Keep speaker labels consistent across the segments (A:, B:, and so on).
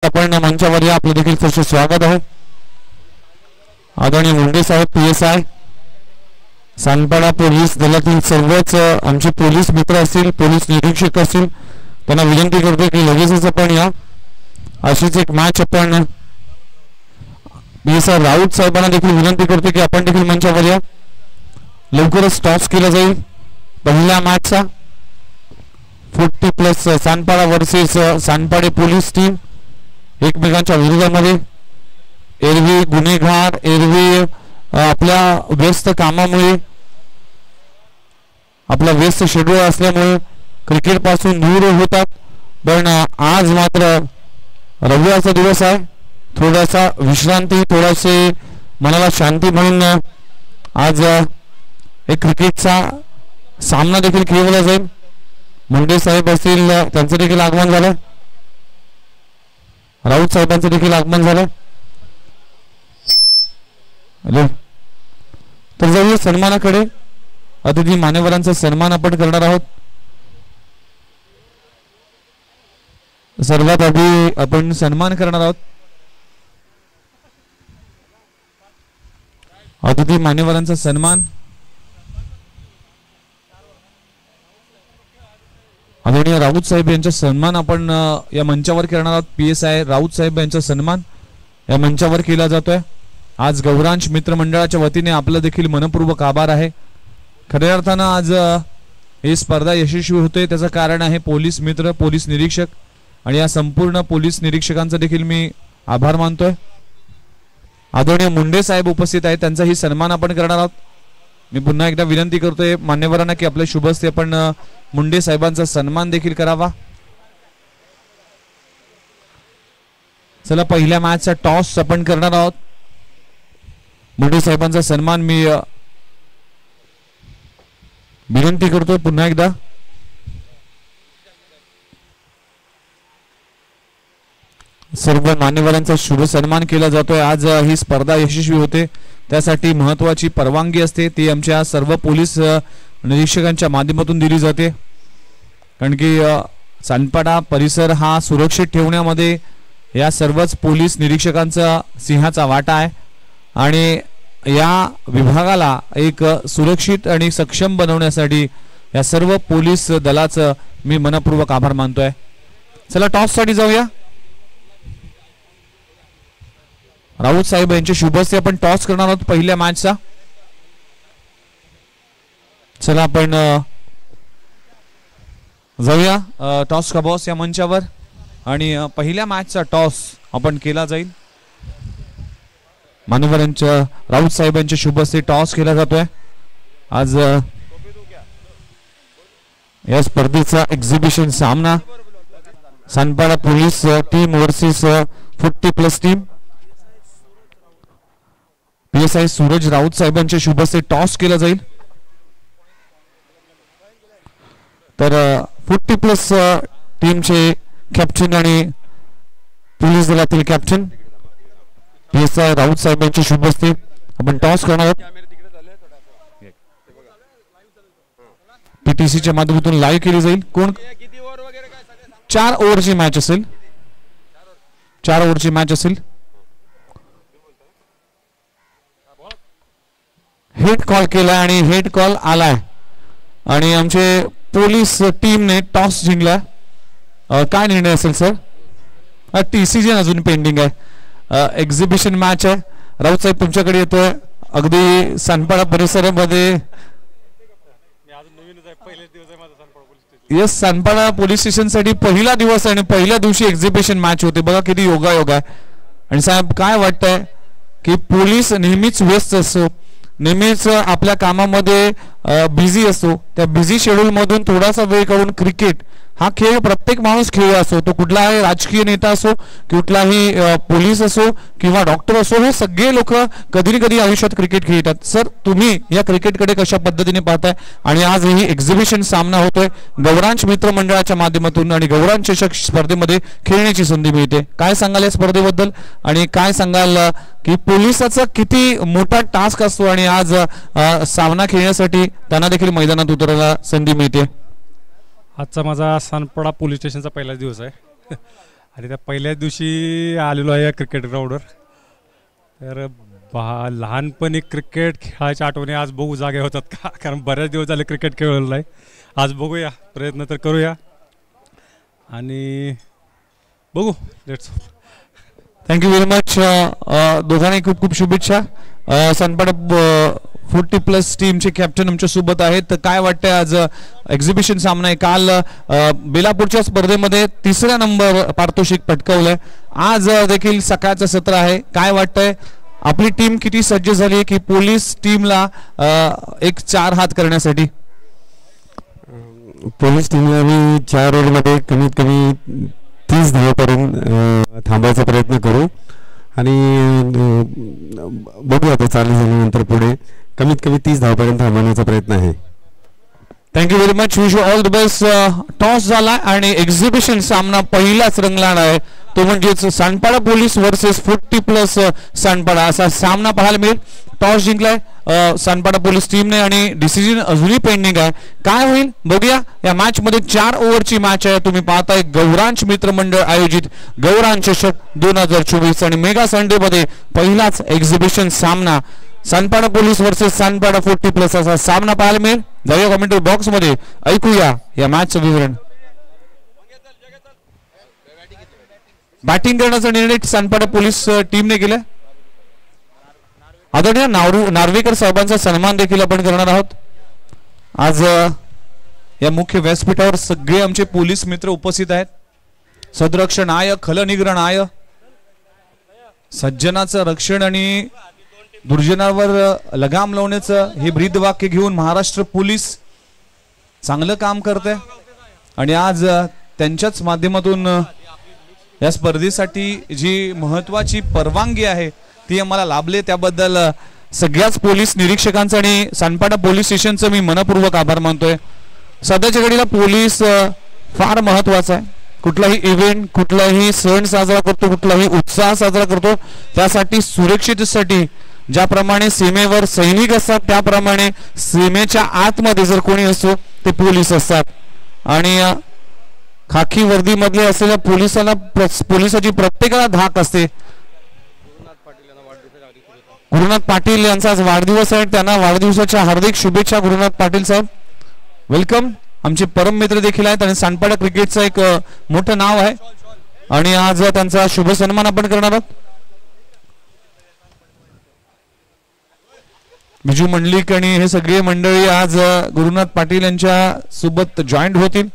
A: आपण मंचावर या आपलं देखील सर्व स्वागत आहे। आदरणीय मुंडे साहेब PSI सानपाडा पोलीस दलातील सर्वच आमचे पोलीस मित्र असतील, पोलीस निरीक्षक असतील, त्यांना विनंती करतो की लगेचच आपण या अशीच एक मॅच आपण PSI राऊत साहेबांना देखील विनंती करतो की आपण देखील मंचावर या। लवकरच टॉस केला जाईल पहिल्या मॅचचा 40+ सानपाडा वर्सेस सानपाडे पोलीस टीम एकमेकांच्या विरोधामध्ये। एरवी गुन्हेगार एरवी आपल्या व्यस्त कामामुळे आपला व्यस्त शेड्यूल असल्यामुळे क्रिकेट पासून दूर होतात, पण आज मात्र रविवारचा दिवस आहे, थोडासा विश्रांती थोडासे मनाला शांती म्हणून आज एक क्रिकेटचा सामना देखील खेळवला जाईल। मुंडे साहेब असतील त्यांचं देखील आगमन झालं, राऊत साहेबांचं देखील आगमन झालं। तर जाऊया सन्मानाकडे। अतिथी मान्यवरांचा सन्मान आपण करणार आहोत। सर्वात आधी आपण सन्मान करणार आहोत अतिथी मान्यवरांचा सन्मान आदरणीय राऊत साहेब यांचा सन्मान आपण या मंचावर करणार आहोत। PSI राऊत साहेब यांचा सन्मान या मंचावर केला जातोय। आज गौरांश मित्र मंडळाच्या वतीने आपलं देखील मनपूर्वक आभार आहे। खऱ्या अर्थानं आज ही स्पर्धा यशस्वी होते त्याचं कारण आहे पोलीस मित्र, पोलीस निरीक्षक आणि या संपूर्ण पोलीस निरीक्षकांचा देखील मी आभार मानतोय। आदरणीय मुंडे साहेब उपस्थित आहेत, त्यांचाही सन्मान आपण करणार आहोत। मी पुन्हा एकदा विनंती करतोय मान्यवरांना की आपल्या शुभ हस्ते आपण मुंडे साहेबांचा सन्मान देखील करावा। चला पहिल्या मॅचचा टॉस आपण करणार आहोत। मुंडे साहेबांचा सन्मान मी विनंती करतोय पुन्हा एकदा। सर्व मान्यवरांचा शुभ सन्मान केला जातोय। आज ही स्पर्धा यशस्वी होते त्यासाठी महत्त्वाची परवानगी असते, ती आमच्या सर्व पोलीस निरीक्षकांच्या माध्यमातून दिली जाते। कारण की सानपाडा परिसर हा सुरक्षित ठेवण्यामध्ये या सर्वच पोलीस निरीक्षकांचा सिंहाचा वाटा आहे आणि या विभागाला एक सुरक्षित आणि सक्षम बनवण्यासाठी या सर्व पोलीस दलाचं मी मनपूर्वक आभार मानतोय। चला टॉस साठी जाऊया। राऊत साहेब यांच्या शुभ हस्ते आपण टॉस करणार आहोत पहिल्या मॅचचा। चला आपण जाऊया टॉस का बॉस या मंचावर आणि पहिल्या मॅचचा टॉस आपण केला जाईल। मान्यवरांच्या राऊत साहेबांच्या शुभ हस्ते टॉस केला जातोय। आज या स्पर्धेचा एक्झिबिशन सामना Sanpada police team versus 40+ team. PSI Suraj Raut साहेबांच्या शुभ हस्ते टॉस केला जाईल। तर 40+ टीमचे कॅप्टन आणि पोलीस दलातील कॅप्टन PSI राऊत साहेबांच्या शुभ हस्ते आपण टॉस करणार आहोत। PTC च्या माध्यमातून लाईव्ह केली जाईल। कोण 4 ओव्हरची मॅच असेल, 4 ओव्हरची मॅच असेल। हेड कॉल केला आणि हेड कॉल आलाय आणि आमचे पोलीस टीमने टॉस जिंकला। काय निर्णय असेल सर? TCG अजून पेंडिंग आहे, एक्झिबिशन मॅच आहे। राऊत साहेब तुमच्याकडे येतोय। अगदी सानपाडा परिसरामध्ये येस सानपाडा पोलीस स्टेशन साठी पहिला दिवस आणि पहिल्या दिवशी एक्झिबिशन मॅच होते, बघा किती योगायोग आहे। आणि साहेब काय वाटतंय की पोलीस नेहमीच व्यस्त असतो, नेहमीच आपल्या कामामध्ये बिझी असतो, त्या बिझी शेड्यूल मधून थोडासा वेळ काढून क्रिकेट हा खेळ प्रत्येक माणूस खेळ असो, तो कुठलाही राजकीय नेता असो, कुठलाही पोलीस असो किंवा डॉक्टर असो, हे सगळे लोक कधी ना कधी आयुष्यात क्रिकेट खेळतात। सर तुम्ही या क्रिकेटकडे कशा पद्धतीने पाहताय आणि आज ही एक्झिबिशन सामना होतोय गौरांश मित्र मंडळाच्या माध्यमातून आणि गौरांश चषक स्पर्धेमध्ये खेळण्याची संधी मिळते, काय सांगाल या स्पर्धेबद्दल आणि काय सांगाल की पोलिसाचा किती मोठा टास्क असतो आणि आज सामना खेळण्यासाठी त्यांना देखील मैदानात उतरायला संधी मिळते?
B: आजचा माझा सानपाडा पोलीस स्टेशनचा पहिला दिवस आहे आणि त्या पहिल्याच दिवशी आलेलो आहे क्रिकेट ग्राउंडवर. तर लहानपणी क्रिकेट खेळायच्या आठवणी आज बघू जागे होतात का, कारण बऱ्याच दिवस झाले क्रिकेट खेळलेलं नाही. आज बघूया, प्रयत्न तर करूया आणि बघू. लेट्स.
A: Thank you very much. दोघांनी खूप खूप शुभेच्छा. सनपाडा 40+ टीमचे कॅप्टन आमच्या सोबत आहेत. तर काय वाटतंय, आज एक्झिबिशन सामना आहे. काल बेलापूरच्या स्पर्धेमध्ये 3रा नंबर पारितोषिक पटकावलंय. आज देखील सकाळचं सत्र आहे. काय वाटतंय, आपली टीम किती सज्ज झाली आहे की पोलीस टीमला एक 4 हात करण्यासाठी?
C: पोलीस टीमला मी 4 ओव्हरमध्ये कमीत कमी 30 धावांपर्यंत थांबायचा प्रयत्न करू आणि बघू आता चालू झाल्यानंतर पुढे कमीत कमी 30 धावांपर्यंत थांबवण्याचा प्रयत्न आहे.
A: Thank you very much. Wish you all the best. Toss झाला आणि एक्झिबिशन सामना पहिलाच रंगला आहे, तो म्हणजेच सानपाडा पोलीस वर्सेस 40+ सानपाडा असा सामना पाहायला मिळेल. टॉस जिंकलाय सानपाडा पोलीस टीमने आणि डिसिजन अजूनही पेंडिंग आहे. काय होईल बघूया. या मॅच मध्ये 4 ओव्हरची मॅच आहे. तुम्ही पाहताय गौरांश मित्रमंडळ आयोजित गौरांश चषक 2024 आणि मेगा संडे मध्ये पहिलाच एक्झिबिशन सामना सानपाडा पोलीस वर्सेस सानपाडा 40+ असा सामना पाहायला मिळेल. जाऊया कमेंट्री बॉक्स मध्ये, ऐकूया या मॅचचं विवरण. बॅटिंग करण्याचा निर्णय सानपाडा पोलीस टीमने केलाय. आदरणीय नार्वेकर साहेबांचा सन्मान देखील आपण करणार आहोत. आज या मुख्य व्यासपीठावर सगळे आमचे पोलीस मित्र उपस्थित आहेत. सदरक्षणाय खलनिग्रहणाय, सज्जनाचं रक्षण आणि दुर्जनावर लगाम लावण्याचं हे ब्रीदवाक्य घेऊन महाराष्ट्र पोलीस चांगलं काम करते आणि आज त्यांच्याच माध्यमातून या स्पर्धेसाठी जी महत्वाची परवानगी आहे ती आम्हाला लाभले. त्याबद्दल सगळ्याच पोलीस निरीक्षकांचं आणि सानपाडा पोलीस स्टेशनचं मी मनपूर्वक आभार मानतोय. सध्याच्या घडीला पोलीस फार महत्वाचा आहे. कुठलाही इव्हेंट, कुठलाही सण साजरा करतो, कुठलाही उत्साह साजरा करतो, त्यासाठी सुरक्षिततेसाठी ज्याप्रमाणे सीमेवर सैनिक असतात त्याप्रमाणे सीमेच्या आतमध्ये जर कोणी असतो ते पोलीस असतात. आणि खाकी वर्दीमधले असलेल्या पोलिसाची प्रत्येकाला धाक असते. गुरुनाथ पाटील यांचा आज वाढदिवस आहे. त्यांना वाढदिवसाच्या हार्दिक शुभेच्छा. गुरुनाथ पाटील साहेब वेलकम. आमचे परम मित्र देखील आहेत आणि सानपाडा क्रिकेटचं एक मोठं नाव आहे आणि आज त्यांचा शुभ सन्मान आपण करणार आहोत. बिजू मंडलिक आणि हे सगळे मंडळी आज गुरुनाथ पाटील यांच्या सोबत जॉईंट होतील.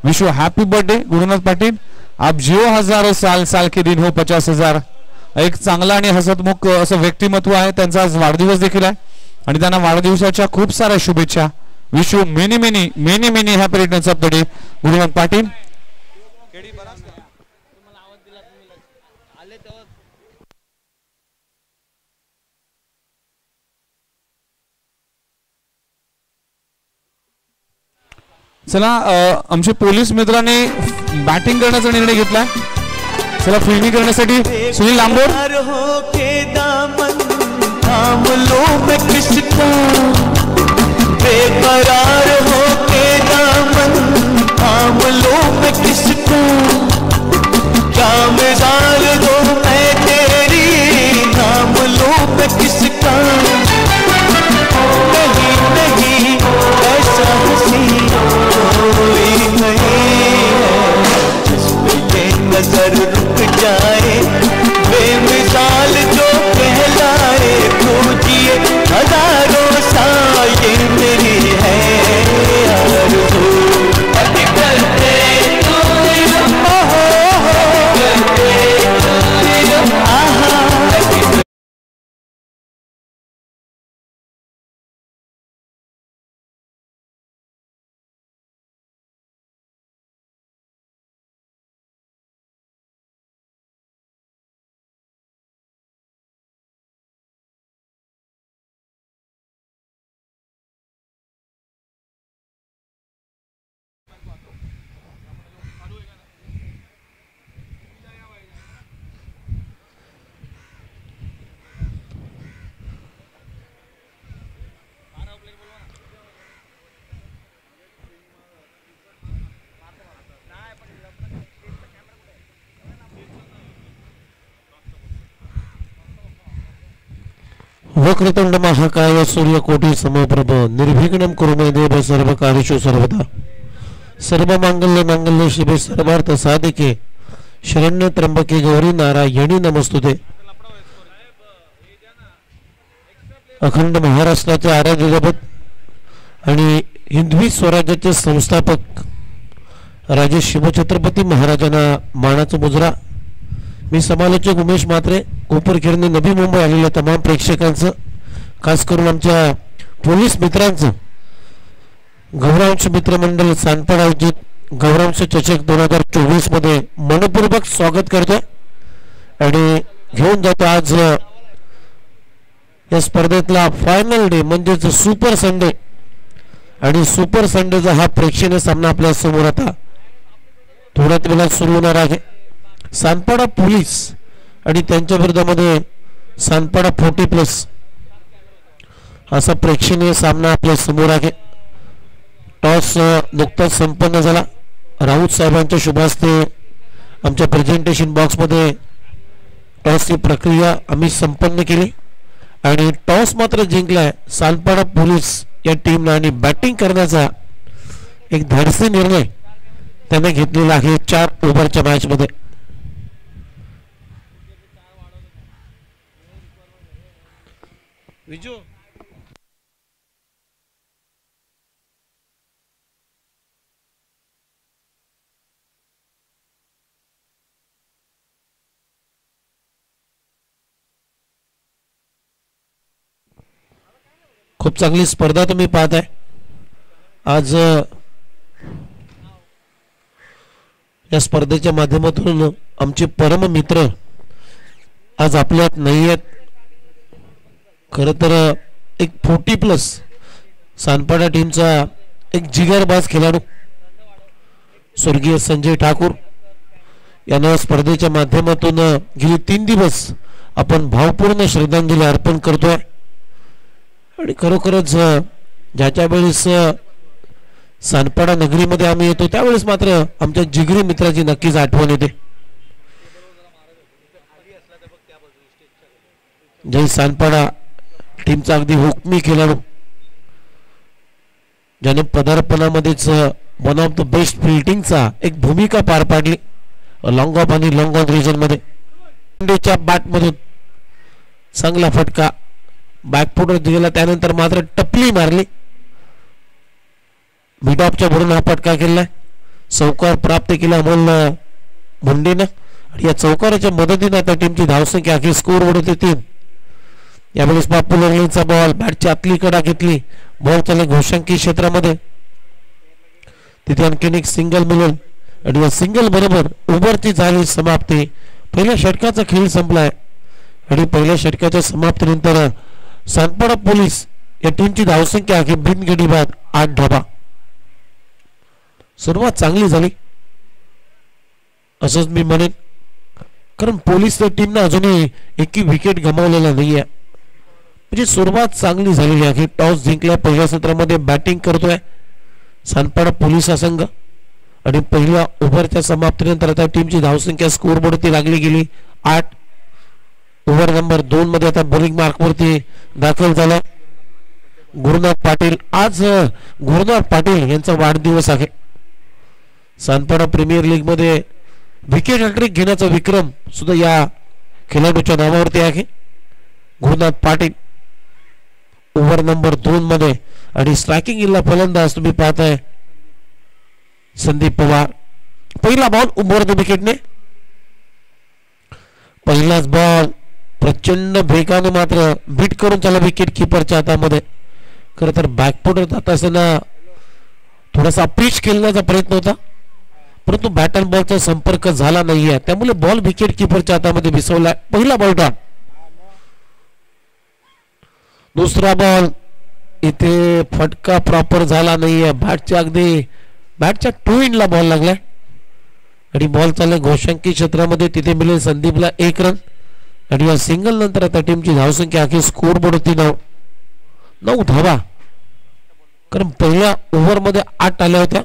A: Wish you happy birthday Gurunath Patil. आप जिओ हजारों साल, साल के दिन हो 50,000. एक चांगला आणि हसतमुख असं व्यक्तिमत्व आहे. त्यांचा आज वाढदिवस देखील आहे आणि त्यांना वाढदिवसाच्या खूप साऱ्या शुभेच्छा. Wish you many many many many happy returns of the day Gurunath Patil. चला आमचे पोलीस मित्रांनी बॅटिंग करण्याचा निर्णय घेतलाय. चला फिल्डिंग करण्यासाठी सुनील लांबोर. बेकरार हो के दामन थाम लो मैं किसको, क्या मिसाल दो मैं तेरी नाम लो मैं किसका. नहीं नहीं ऐसा हंसी कोई नहीं है जिस पे ये नजर रुक जाए, बेमिसाल जो कहलाए पूजिए हजारों साल ये मेरी है आरज़ू. Happy birthday to you, happy birthday to
D: वक्रतुंड महाकाय सूर्यकोटी समप्रभ निर्विघ्नं कुरु मे देव सर्वकार्येषु सर्वदा सर्वमांगल्ये मांगल्ये शिवे सर्वार्थ साधिके शरण्य त्र्यंबके गौरी नारायणी नमस्तुते. अखंड महाराष्ट्राचे आराध्य दैवत आणि हिंदवी स्वराज्याचे संस्थापक राजे शिवछत्रपती महाराजांना मानाचा मुजरा. मी समालोचक उमेश म्हात्रे, कोपरखिरणे, नवी मुंबई आलेल्या तमाम प्रेक्षकांचं, खास करून आमच्या पोलीस मित्रांचं, गौरवांश मित्रमंडळ सानपाड आयोजित गौरवांश चषक 2024 मध्ये मनपूर्वक स्वागत करतोय आणि घेऊन जातो आज या स्पर्धेतला फायनल डे म्हणजेच सुपर संडे. आणि सुपर संडेचा हा प्रेक्षणीय सामना आपल्या समोर आता थोड्याच वेळात सुरू होणार आहे. सानपाडा पोलीस आणि त्यांच्या विरोधामध्ये सानपाडा 40+ असा प्रेक्षणीय सामना आपल्या समोर आहे. टॉस नुकताच संपन्न झाला. राऊत साहेबांच्या शुभ हस्ते आमच्या प्रेझेंटेशन बॉक्समध्ये टॉसची प्रक्रिया आम्ही संपन्न केली आणि टॉस मात्र जिंकलाय सानपाडा पोलीस या टीमनं आणि बॅटिंग करण्याचा एक धाडसी निर्णय त्याने घेतलेला आहे 4 ओव्हरच्या मॅच मध्ये. खूप चांगली स्पर्धा तुम्ही पाहताय. आज या स्पर्धेच्या माध्यमातून आमचे परम मित्र आज आपल्यात नाही आहेत. खरं तर एक 40+ सानपाडा टीमचा एक जिगरबाज खेळाडू स्वर्गीय संजय ठाकूर यांना स्पर्धेच्या माध्यमातून गेली 3 दिवस आपण भावपूर्ण श्रद्धांजली अर्पण करतोय. आणि खरोखरच ज्याच्या वेळेस सानपाडा नगरीमध्ये आम्ही येतो त्यावेळेस मात्र आमच्या जिगरी मित्राची नक्कीच आठवण येते. जय सानपाडा टीमचा अगदी हुकमी खेळाडू ज्याने पदार्पणामध्येच वन ऑफ द बेस्ट फिल्डिंगचा एक भूमिका पार पाडली लॉंग ऑफ आणि लॉंग ऑन रिजन मध्ये. बॅट मधून चांगला फटका बॅकफुटवर दिलेला, त्यानंतर मात्र टपली मारली. मिड ऑफच्या भरून हा फटका केलाय. चौकार प्राप्त केला अमोल मुंडेनं आणि या चौकाराच्या मदतीने आता टीमची धावसंख्या अखेर स्कोर वरती 3. यावेळेस बापू लर्लिंगचा बॉल बॅटची आतली कडा घेतली. बॉल चालला घोषांकी क्षेत्रामध्ये. तिथे आणखीन एक सिंगल मिळेल आणि या सिंगल बरोबर ओव्हरची झाली समाप्ती. पहिल्या षटकाचा खेळ संपलाय आणि पहिल्या षटकाच्या समाप्तीनंतर सानपाडा पोलीस या टीमची धावसंख्या आहे बिनगडी बाद 8 धावा. सुरुवात चांगली झाली असंच मी म्हणेन, कारण पोलीस टीमनं अजूनही एकही विकेट गमावलेला नाहीये. म्हणजे सुरुवात चांगली झालेली आहे. टॉस जिंकल्या पहिल्या सत्रामध्ये बॅटिंग करतोय सानपाडा पोलीस हा संघ आणि पहिल्या ओव्हरच्या समाप्तीनंतर आता टीमची धावसंख्या स्कोर बोर्डवरती लागली गेली 8. ओव्हर नंबर 2 मध्ये आता बॉलिंग मार्क वरती दाखल झाला गुरुनाथ पाटील. आज गुरुनाथ पाटील यांचा वाढदिवस आहे. सानपाडा प्रीमियर लीग मध्ये विकेट हॅट्रिक घेण्याचा विक्रम सुद्धा या खेळाडूच्या नावावरती आहे. गुरुनाथ पाटील ओव्हर नंबर 2 मध्ये आणि स्ट्रायकिंग इला फलंदाज तुम्ही पाहताय संदीप पवार. पहिला बॉल उंबरद विकेटने. पहिलाच बॉल प्रचंड वेगाने मात्र बीट करून त्याला विकेट किपरच्या हातामध्ये. खरं तर बॅकफुटवर जात असताना थोडासा पिच खेळण्याचा प्रयत्न होता परंतु बॅट अँड बॉलचा संपर्क झाला नाहीये त्यामुळे बॉल विकेट किपरच्या हातामध्ये विसवला. पहिला बॉल डॉट. दुसरा बॉल इथे फटका प्रॉपर झाला नाहीये. बॅटच्या 2 इंडला बॉल लागलाय आणि बॉल चालला घोषांकी क्षेत्रामध्ये. तिथे मिळेल संदीपला 1 रन आणि या सिंगल नंतर आता टीमची धावसंख्या अखेर स्कोर बोर्डवरती 9 धावा. कारण पहिल्या ओव्हर मध्ये 8 आल्या होत्या.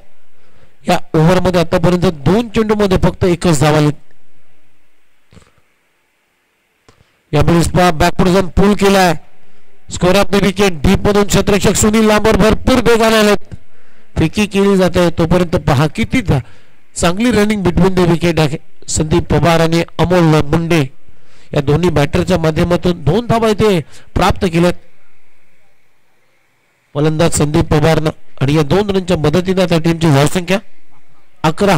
D: या ओव्हर मध्ये आतापर्यंत 2 चेंडू मध्ये फक्त 1च धावा आली. यावेळेस बॅकवर्ड जाऊन पूल केलाय score of the wicket. Deep मधून क्षेत्ररक्षक सुनील लांबर भरपूर वेगाने आलेत. फेकी केली जाते तोपर्यंत पहा किती चांगली रनिंग बिटवीन द विकेट आहे. संदीप पवार आणि अमोल मुंडे या दोन्ही बॅटरच्या माध्यमातून 2 धावा इथे प्राप्त केल्यात. फलंदाज संदीप पवारनं आणि या 2 रनच्या मदतीने त्या टीमची धावसंख्या 11.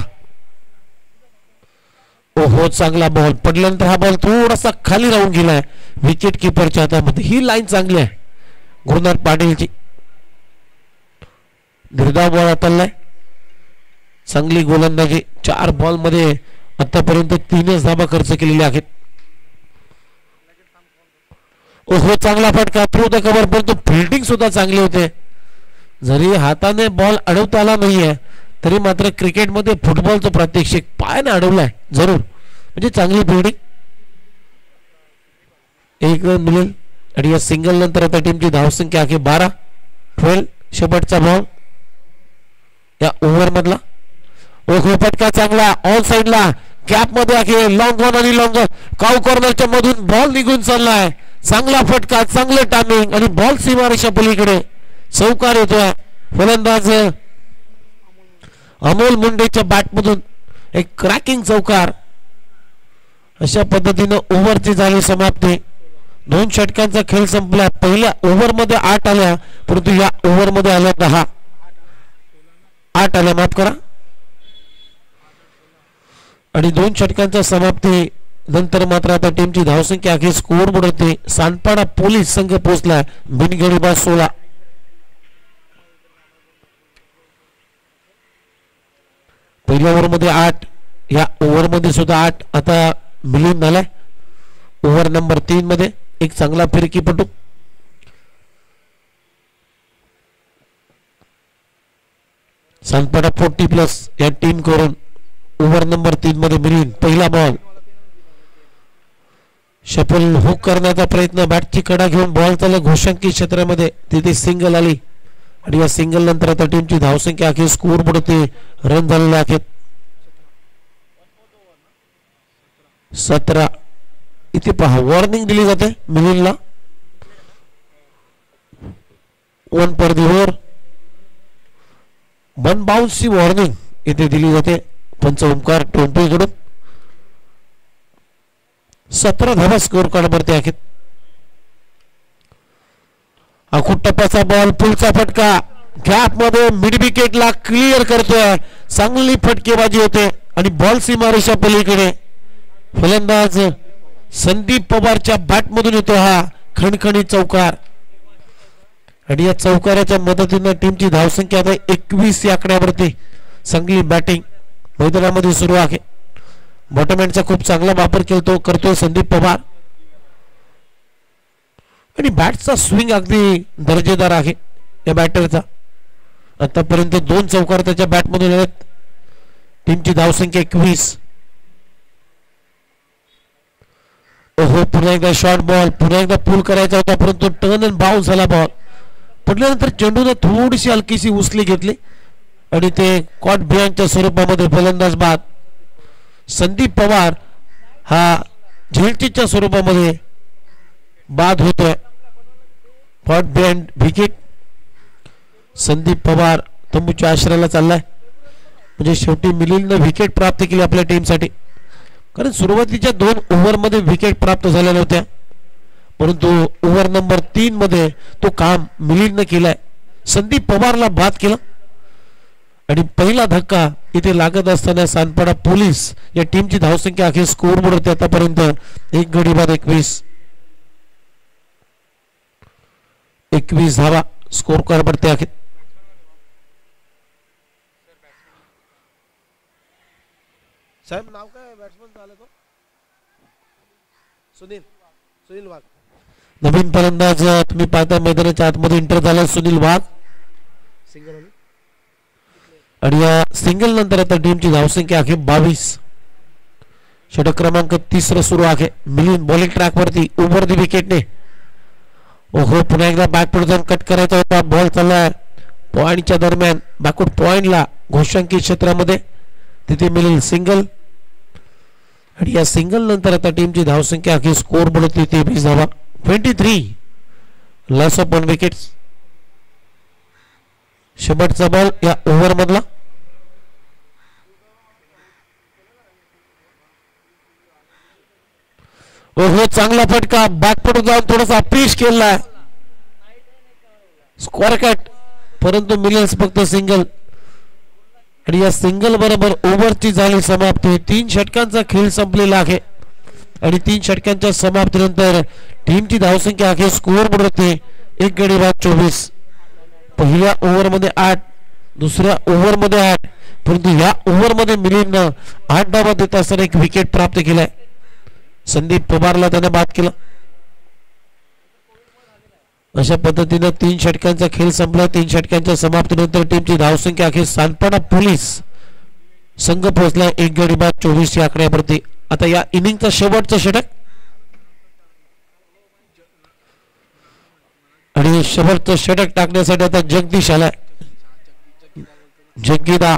D: ओहो चांगला बॉल पडल्यानंतर हा बॉल थोडासा खाली राहून गेलाय विकेट किपरच्या हातामध्ये. ही लाईन चांगली आहे गुरुनाथ पाटीलची. निर्धाव बॉल हाताळलाय. चांगली गोलंदाजी. 4 बॉल मध्ये आतापर्यंत 3च धावा खर्च केलेल्या आहेत. ओहो चांगला फटका थ्रू द कव्हर परंतु फिल्डिंग सुद्धा चांगली होते. जरी हाताने बॉल अडवता आला नाहीये तरी मात्र क्रिकेटमध्ये फुटबॉलचं प्रात्यक्षिक पायाने अडवलाय जरूर. म्हणजे चांगली फिल्डिंग. 1 रन मिळेल आणि या सिंगल नंतर आता टीमची धावसंख्या आहे 12. 12 शेवटचा बॉल या ओव्हर मधला. ओहो फटका चांगला ऑन साइडला गॅप मध्ये आहे. लॉंग ऑन आणि लॉंग काउ कॉर्नरच्या मधून बॉल निघून चाललाय. चांगला फटका चांगलं टायमिंग आणि बॉल सीमारेषा पलीकडे चौकार येतोय. फलंदाज अमोल मुंडेच्या बॅट मधून एक क्रॅकिंग चौकार. अशा पद्धतीनं ओव्हरची झाली समाप्ती. 2 षटकांचा खेळ संपला. पहिल्या ओव्हर मध्ये 8 आल्या परंतु या ओव्हर मध्ये आल्या 10. 8 आल्या माफ करा. आणि 2 षटकांच्या समाप्ती नंतर मात्र आता टीमची धावसंख्या आहे स्कोर बोर्ड होते. सानपाडा पोलीस संघ पोहोचला बिनगडीबाज 16. पहिल्या ओव्हर मध्ये 8 या ओव्हर मध्ये सुद्धा 8 आता मिळून झालाय. ओव्हर नंबर 3 मध्ये एक चांगला फिरकीपटू. सानपाडा 40+ या टीम करून ओव्हर नंबर 3 मध्ये मिळून पहिला बॉल. शफल हुक करण्याचा प्रयत्न. बॅटची कडा घेऊन बॉल चालला घोषांकित क्षेत्रामध्ये. तिथे सिंगल आली आणि या सिंगल नंतर आता टीमची धावसंख्या आहे स्कोर बोर्ड ते रन झालेले आहेत 17. इथे पहा वॉर्निंग दिली जाते मिलिंदला. 1 पर दी ओव्हर. 1 बाउन्सची वॉर्निंग इथे दिली जाते पंच ओंकार टोंपेकडून. 17 धावा स्कोर कार्ड वरती आहेत. आखूट टप्प्याचा बॉल पुलचा फटका गॅप मध्ये मिड विकेटला क्लिअर करतोय. चांगली फटकेबाजी होते आणि बॉल सीमारेषा पलीकडे. फलंदाज संदीप पवारच्या बॅट मधून येतो हा खणखणी चौकार आणि या चौकाराच्या मदतीने टीमची धावसंख्या आता 21 या आकड्यावरती. चांगली बॅटिंग मैदानामध्ये सुरू आहे. बॉटम एंडचा खूप चांगला वापर करतोय संदीप पवार आणि बॅटचा स्विंग अगदी दर्जेदार आहे या बॅटरचा. आतापर्यंत 2 चौकार त्याच्या बॅट मधून आहेत. टीमची धावसंख्या 21. ओहो पुन्हा एकदा शॉर्ट बॉल. पुन्हा एकदा पुल करायचा होता परंतु टर्न अँड बाउन्स झाला बॉल. पडल्यानंतर चेंडूने थोडीशी हलकीशी उसली घेतली आणि ते कॉट बिहाइंडच्या स्वरूपामध्ये फलंदाज बाद. संदीप पवार हा झेलचीच्या स्वरूपामध्ये बाद होतोय. Caught behind wicket. Sandeep Pawar तंबूच्या आश्रयाला चाललाय. म्हणजे शेवटी मिलिंदने विकेट प्राप्त केली आपल्या टीमसाठी. कारण सुरुवातीच्या 2 ओव्हर मध्ये विकेट प्राप्त झालेल्या होत्या परंतु ओव्हर नंबर 3 मध्ये तो काम मिलिंदने केलाय. संदीप पवारला बाद केलं आणि पहिला धक्का इथे लागत असताना सानपाडा पोलीस या टीमची धावसंख्या आहे स्कोर बोर्ड होते आतापर्यंत 1 गडी बाद 21 धावा स्कोर कार्ड वरती आहेत. साहेब नाव काय बॅट्समन झालं तो? सुनील वाघ. नवीन फलंदाज तुम्ही पाहता मैदानाच्या आतमध्ये एंटर झाला सुनील वाघ. सिंगल आणि या सिंगल नंतर आता टीमची धावसंख्या आहे 22. षटक क्रमांक 3 सुरू आहे. मिलिंद बॉलिंग ट्रॅक वरती ओव्हर द विकेटने. ओहो पुन्हा एकदा बॅकवर्ड जाऊन कट करायचा होता. बॉल चाललाय पॉइंटच्या दरम्यान बॅकवर्ड पॉइंटला घोषांकित क्षेत्रामध्ये. तिथे मिलिंद सिंगल आणि या सिंगल नंतर आता टीमची धावसंख्या आहे स्कोर बोर्ड 23 धावा 23. Loss of 1 wickets. शेवटचा बॉल या ओव्हर मधला. हो चांगला फटका बॅकपडून जाऊन थोडासा अपीश केला स्क्वेअर कट परंतु मिलियन्स फक्त सिंगल आणि या सिंगल बरोबर ओव्हरची झाली समाप्ती. 3 षटकांचा खेळ संपलेला आहे आणि 3 षटकांच्या समाप्तीनंतर टीमची धावसंख्या आहे स्कोअर बोर्ड होते 1 गडी बाद 24. पहिल्या ओव्हर मध्ये 8 दुसऱ्या ओव्हर मध्ये 8 परंतु या ओव्हर मध्ये मिलियननं 8 धावा देत असताना 1 विकेट प्राप्त केलाय. संदीप पवारला त्याने बाद केलं. अशा पद्धतीने 3 षटकांचा खेळ संपला. 3 षटकांच्या समाप्तीनंतर टीमची धावसंख्या अखेर सानपाडा पोलीस संघ पोहोचला 1 गडी बाद 24 या आकड्यावरती. आता या इनिंगचा शेवटचं षटक आणि शेवटचं षटक टाकण्यासाठी आता जगदीश आलाय. जग्गीदा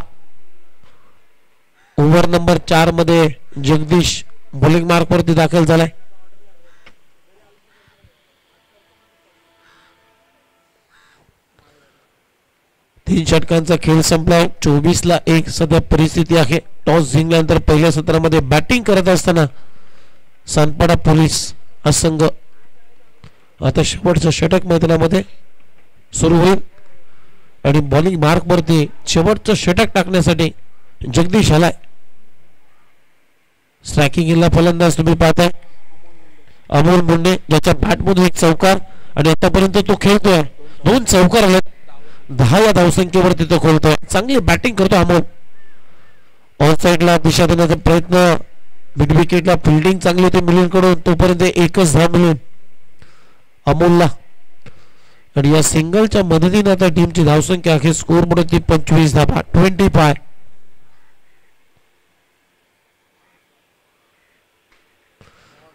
D: ओव्हर नंबर 4 मध्ये जगदीश बॉलिंग मार्क वरती दाखल झालाय. तीन षटकांचा खेळ संपलाय. 24 ला 1 सध्या परिस्थिती आहे. टॉस जिंकल्यानंतर पहिल्या सत्रामध्ये बॅटिंग करत असताना सानपाडा पोलीस हा संघ आता शेवटचं षटक मैदानामध्ये सुरू होईल आणि बॉलिंग मार्क वरती शेवटचं षटक टाकण्यासाठी जगदीश आलाय. स्ट्रायकिंगला फलंदाज तुम्ही पाहताय अमोल मुंडे ज्याच्या बॅटमधून 1 चौकार आणि आतापर्यंत तो खेळतोय 2 चौकार आले 10 या धावसंख्येवरती तो खेळतोय. चांगली बॅटिंग करतो अमोल. ऑन साइडला दिशा देण्याचा प्रयत्न मिड विकेटला फिल्डिंग चांगली होती मिलियनकडून तोपर्यंत 1च धाव मिळून अमोलला आणि या सिंगलच्या मदतीने आता टीमची धावसंख्या आहे स्कोर मध्ये 25 धावा 25.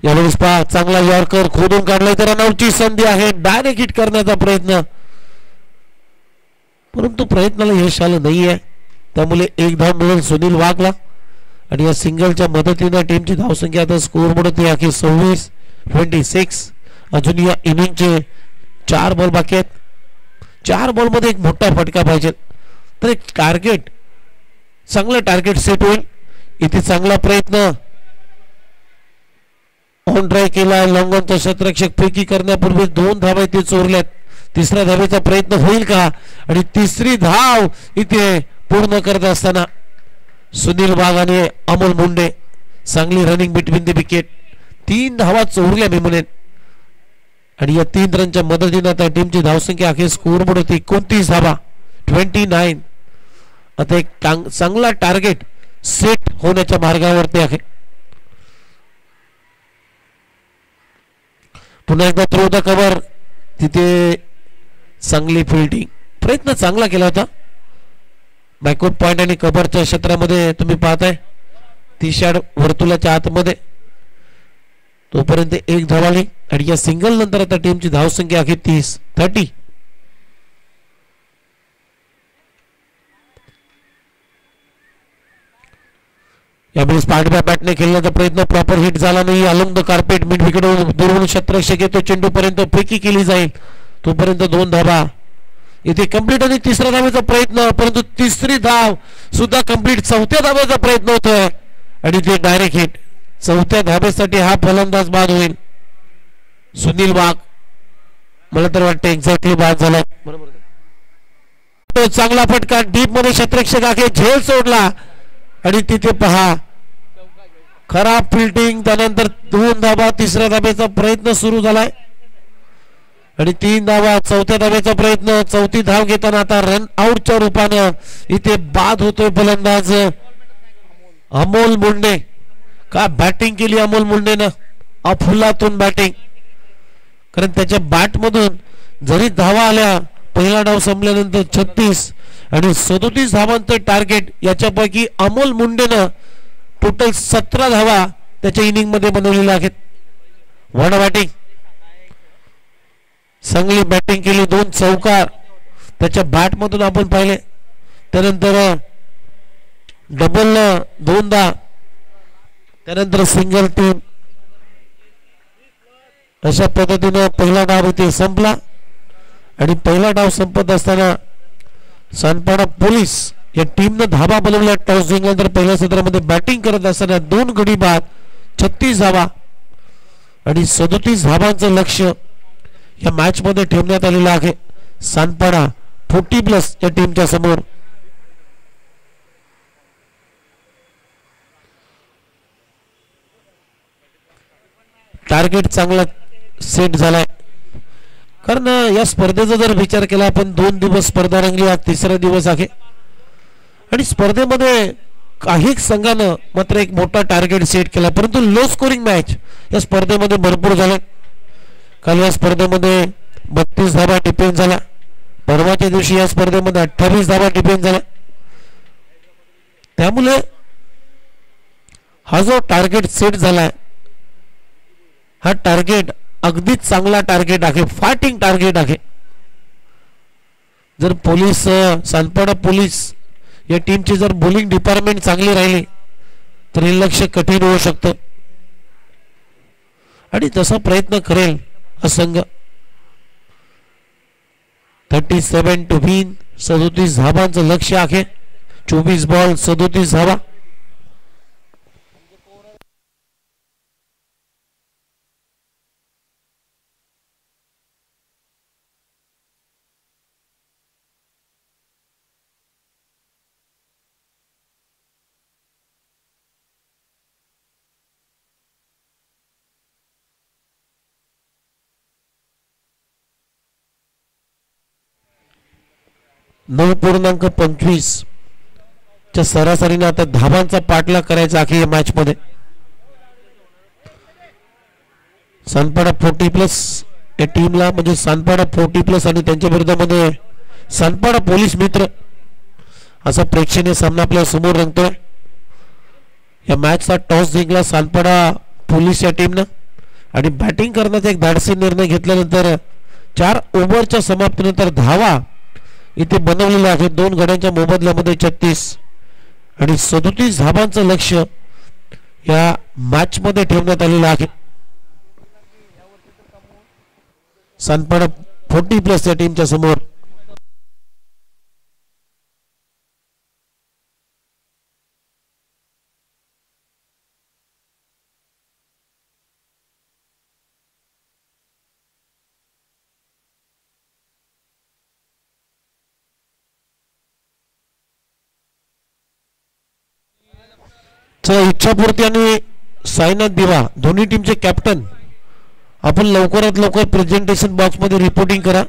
D: यावेळेस पहा चांगला यॉर्कर खोदून काढलाय तर रनआउटची संधी आहे. डायरेक्ट हिट करण्याचा प्रयत्न परंतु प्रयत्नाला यश आलं नाहीये त्यामुळे 1 धाव मिळेल सुनील वाघला आणि या सिंगलच्या मदतीने टीमची धावसंख्या आता स्कोर बोर्ड आहे 26. अजून या इनिंगचे 4 बॉल बाकी आहेत. 4 बॉल मध्ये एक मोठा फटका पाहिजे तर एक टार्गेट चांगलं टार्गेट सेट होईल. इथे चांगला प्रयत्न ऑन ड्राय केला. लॉंगॉनचा शतरक्षक फेकी करण्यापूर्वी 2 धावा इथे चोरल्यात. तिसऱ्या धावेचा प्रयत्न होईल का आणि तिसरी धाव इथे पूर्ण करत असताना सुनील वाघ आणि अमोल मुंडे चांगली रनिंग बिटवीन द विकेट. 3 धावा चोरल्या मी आणि या 3 रनच्या मदतीने आता टीमची धावसंख्या अखेर स्कोर बोर्ड होती 29 धावा 29. आता एक चांगला टार्गेट सेट होण्याच्या मार्गावरती आहे. पुन्हा एकदा थ्रो द कव्हर तिथे चांगली फिल्डिंग प्रयत्न चांगला केला होता. बॅकवर्ड पॉइंट आणि कव्हरच्या क्षेत्रामध्ये तुम्ही पाहताय 30 यार्ड वर्तुळाच्या आतमध्ये तोपर्यंत 1 धाव आली आणि या सिंगल नंतर आता टीमची धावसंख्या आहे 30. यावेळेस पाठव्या बॅटने खेळण्याचा प्रयत्न प्रॉपर हिट झाला नाही. Along the carpet mid wicket दुरून शतरक्षक येतो चेंडू पर्यंत फेकी केली जाईल तोपर्यंत 2 धावा इथे कंप्लीट आणि 3ऱ्या धावेचा प्रयत्न परंतु 3री धाव सुद्धा कंप्लीट. 4थ्या धावेचा प्रयत्न होतोय आणि ते डायरेक्ट हिट. 4थ्या धावेसाठी हा फलंदाज बाद होईल सुनील वाघ. मला तर वाटतं एक्झॅक्टली बाद झाला बरोबर. चांगला फटका डीप मध्ये शतरक्षक आहे झेल सोडला आणि तिथे पहा खराब फिल्डिंग त्यानंतर 2 धावा. 3ऱ्या धावेचा प्रयत्न सुरू झालाय आणि 3 धावा. 4थ्या धावेचा प्रयत्न 4थी धाव घेताना आता रन आउटच्या रूपानं इथे बाद होतोय फलंदाज अमोल मुंडे. का बॅटिंग केली अमोल मुंडेनं अफुलातून बॅटिंग कारण त्याच्या बॅट मधून जरी धावा आल्या पहिला डाव संपल्यानंतर 36 आणि 37 धावांचं टार्गेट याच्यापैकी अमोल मुंडेनं टोटल 17 धावा त्याच्या इनिंग मध्ये बनवलेल्या आहेत. वन बॅटिंग चांगली बॅटिंग केली 2 चौकार त्याच्या बॅट मधून आपण पाहिले त्यानंतर डबल 2दा त्यानंतर सिंगल 3 अशा पद्धतीने पहिला डाव इथे संपला आणि पहिला डाव संपत असताना सानपाडा पोलीस या टीमनं धाबा बनवला. टॉस जिंकल्यानंतर पहिल्या सत्रामध्ये बॅटिंग करत असताना 2 गडी बाद 36 धावा आणि 37 धावांचं लक्ष या मॅच मध्ये ठेवण्यात आलेलं आहे. सानपाडा 40+ या टीमच्या समोर. टार्गेट चांगला सेट झालाय, कारण या स्पर्धेचा जर विचार केला आपण 2 दिवस स्पर्धा रंगली, हा 3रा दिवस आहे आणि स्पर्धेमध्ये काही संघानं मात्र एक मोठा टार्गेट सेट केला, परंतु लो स्कोरिंग मॅच या स्पर्धेमध्ये भरपूर झाल्या. काल या स्पर्धेमध्ये 32 धावा डिपेंड झाल्या. परवाच्या दिवशी या स्पर्धेमध्ये 28 धावा डिपेंड झाल्या. त्यामुळे हा जो टार्गेट सेट झालाय हा टार्गेट अगदीच चांगला टार्गेट आहे, फायटिंग टार्गेट आहे. जर पोलीस सानपाडा पोलीस या टीमची जर बॉलिंग डिपार्टमेंट चांगली राहिली तर हे लक्ष कठीण होऊ शकतं आणि तसा प्रयत्न करेल हा संघ. 37 to win 37 धावांचं लक्ष आहे. 24 बॉल 37 धावा. .25 च्या सरासरीने आता धावांचा पाठलाग करायचा आहे या मॅच मध्ये. सानपाडा 40+ या टीमला, म्हणजे सानपाडा 40+ आणि त्यांच्या विरोधामध्ये सानपाडा पोलीस मित्र असा प्रेक्षणीय सामना आपल्या समोर रंगतोय. या मॅचचा टॉस जिंकला सानपाडा पोलीस या टीमनं आणि बॅटिंग करण्याचा एक धाडसी निर्णय घेतल्यानंतर 4 ओव्हरच्या समाप्तीनंतर धावा इथे बनवलेलं आहे. 2 गड्यांच्या मोबदल्यामध्ये 36 आणि 37 धावांचं लक्ष या मॅच मध्ये ठेवण्यात आलेलं आहे. सानपाडा 40+ या टीमच्या समोर. इच्छापूर्ती आणि साईनाथ दिवा दोन्ही टीमचे कॅप्टन आपण लवकरात लवकर प्रेझेंटेशन बॉक्स मध्ये रिपोर्टिंग करा,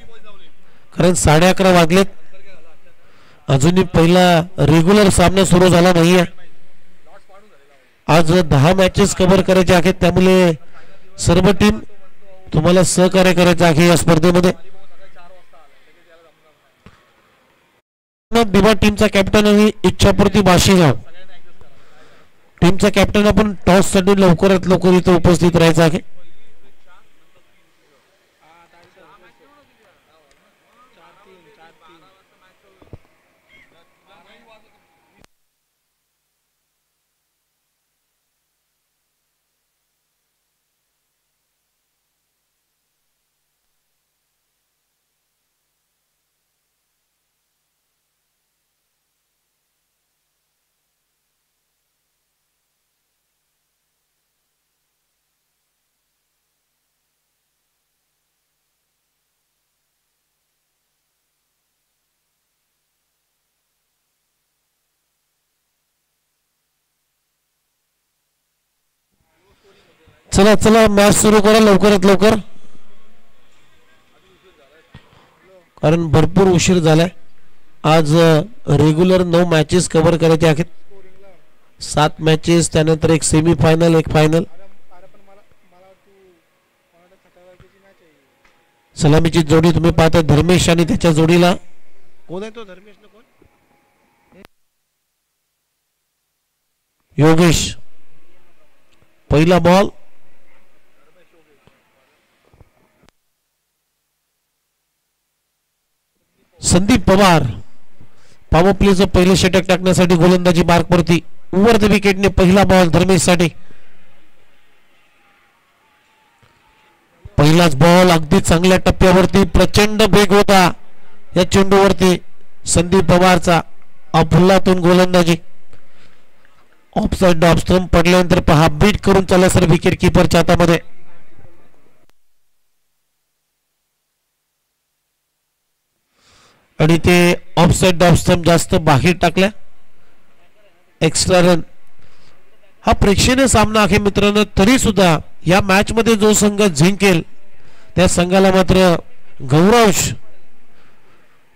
D: कारण 11:30 वाजलेत. अजूनही पहिला रेग्युलर सामना सुरू झाला नाहीये. आज 10 मॅचेस कव्हर करायचे आहेत, त्यामुळे सर्व टीम तुम्हाला सहकार्य करायचं आहे या स्पर्धेमध्ये. दिवा टीमचा कॅप्टन आणि इच्छापूर्ती बाशीगाव टीमचा कॅप्टन आपण टॉस साठी लवकरात लवकर इथे उपस्थित राहायचं आहे. चला चला मॅच सुरू करा लवकरात लवकर, कारण भरपूर उशीर झालाय. आज रेग्युलर 9 मॅचेस कव्हर करायचे आहेत. 7 मॅचेस, त्यानंतर एक सेमी फायनल, एक फायनल. सलामीची जोडी तुम्ही पाहता धर्मेश आणि त्याच्या जोडीला कोण आहे तो धर्मेश ना कोण योगेश. पहिला बॉल संदीप पवार पॉवर प्लेचं पहिले षटक टाकण्यासाठी गोलंदाजी मार्कवरती. ओव्हर द विकेटने पहिला बॉल धर्मेश साठी. पहिलाच बॉल अगदी चांगल्या टप्प्यावरती, प्रचंड वेग होता या चेंडूवरती संदीप पवारचा. अफलातून गोलंदाजी. ऑफसाइड स्टंप पडल्यानंतर पहा बीट करून चालला सर विकेट किपरच्या हातामध्ये. आणि ते ऑफसाइड स्टंप जास्त बाहेर टाकल्या. Extra run. हा प्रेक्षणीय सामना आहे मित्रांनो. तरी सुद्धा या मॅच मध्ये जो संघ जिंकेल त्या संघाला मात्र गौरवश